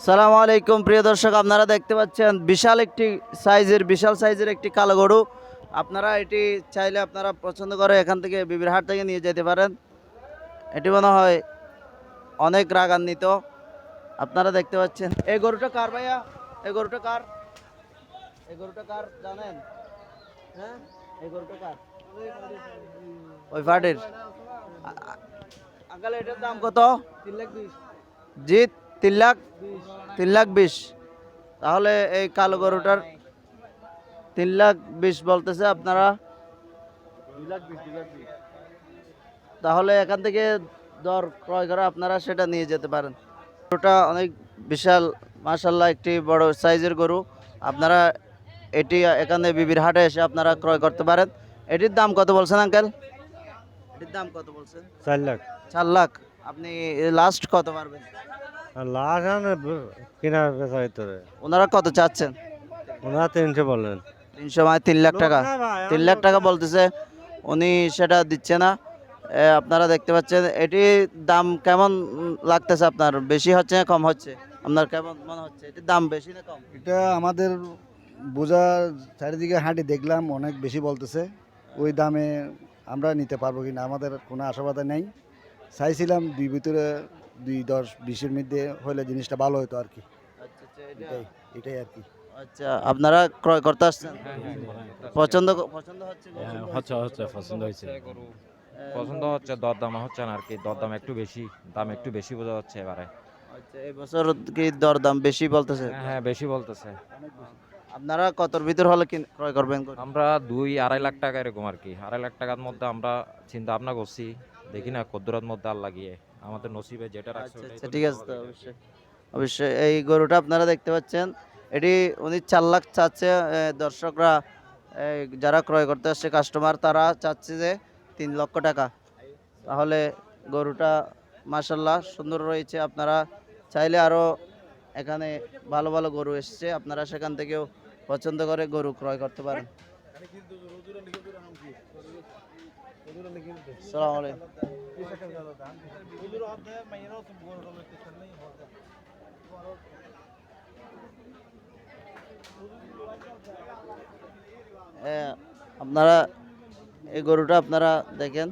সালামু আলাইকুম প্রিয় দর্শক, আপনারা দেখতে পাচ্ছেন বিশাল সাইজের একটি কালো গরু। আপনারা এটি চাইলে আপনারা পছন্দ করে এখান থেকে বিবির হাট থেকে নিয়ে যেতে পারেন। এটি মনে হয় অনেক রাগান্বিত। আপনারা দেখতে পাচ্ছেন এই গরুটা কার ভাইয়া? এই গরুটা কার? এই গরুটা কার জানেন? হ্যাঁ, এই গরুটা কার? ওই ফাটের। আঙ্কাল এটার দাম কত? 3,20,000। জি, 3 লাখ, 3,20,000। তাহলে এই কালো গরুটার 3,20,000 বলতেছে আপনারা। তাহলে এখান থেকে দর ক্রয় করে আপনারা সেটা নিয়ে যেতে পারেন। গরুটা অনেক বিশাল, মাশাল্লাহ, একটি বড় সাইজের গরু। আপনারা এটি এখানে বিবির হাটে এসে আপনারা ক্রয় করতে পারেন। এটির দাম কত বলছেন আঙ্কেল? এটির দাম কত বলছেন? 4 লাখ। 4 লাখ। আপনি লাস্ট কত পারবেন? আর লাখ কিনা বেচা ভিতরে ওনারা কত চাচ্ছেন? ওনারা 300 বললেন। 300 মানে 3 লাখ টাকা। 3 লাখ টাকা বলতেছে, উনি সেটা দিচ্ছে না। আপনারা দেখতে পাচ্ছেন এটি দাম কেমন লাগতেছে আপনার? বেশি হচ্ছে না কম হচ্ছে? আপনার কেমন মনে হচ্ছে এটির দাম বেশি না কম? এটা আমাদের বোঝা, চারিদিকে হাঁটি দেখলাম অনেক বেশি বলতেছে। ওই দামে আমরা নিতে পারবো কিনা আমাদের কোনো আশাবাদা নেই। চাইছিলাম দুই ভিতরে 2-10-20-এর মধ্যে হলে জিনিসটা ভালো হতো আর কি। আচ্ছা আচ্ছা, এটাই এটাই আর কি। আচ্ছা, আপনারা ক্রয় করতে আসছেন? পছন্দ পছন্দ হচ্ছে? হচ্ছে পছন্দ হয়েছে পছন্দ হচ্ছে, দরদাম হচ্ছে না আর কি। দরদাম একটু বেশি, দাম একটু বেশি বোঝা যাচ্ছে এবারে। আচ্ছা, এই বছর কি দরদাম বেশি বলতেছে? হ্যাঁ, বেশি বলতেছে। আপনারা কতর ভিতর হলে ক্রয় করবেন? আমরা 2-2.5 লাখ টাকা এরকম আর কি। 2.5 লাখ টাকার মধ্যে আমরা চিন্তা ভাবনা করছি, দেখি না কদ্দুরার মধ্যে আল্লাহ গিয়ে আমাদের নসিবে যেটা রাখছে আচ্ছা ওটাই আচ্ছা, তো ঠিক নিতে আছে। তো হবে। অবশ্যই অবশ্যই এই গরুটা আপনারা দেখতে পাচ্ছেন, এটি উনি 4 লাখ চাচ্ছে। দর্শকরা, যারা ক্রয় করতে আসছে কাস্টমার, তারা চাচ্ছে যে 3 লক্ষ টাকা। তাহলে গরুটা মাশাল্লাহ সুন্দর রয়েছে। আপনারা চাইলে আরও এখানে ভালো ভালো গরু এসছে, আপনারা সেখান থেকেও পছন্দ করে গরু ক্রয় করতে পারেন। আসসালামু আলাইকুম। আপনারা এই গরুটা আপনারা দেখেন।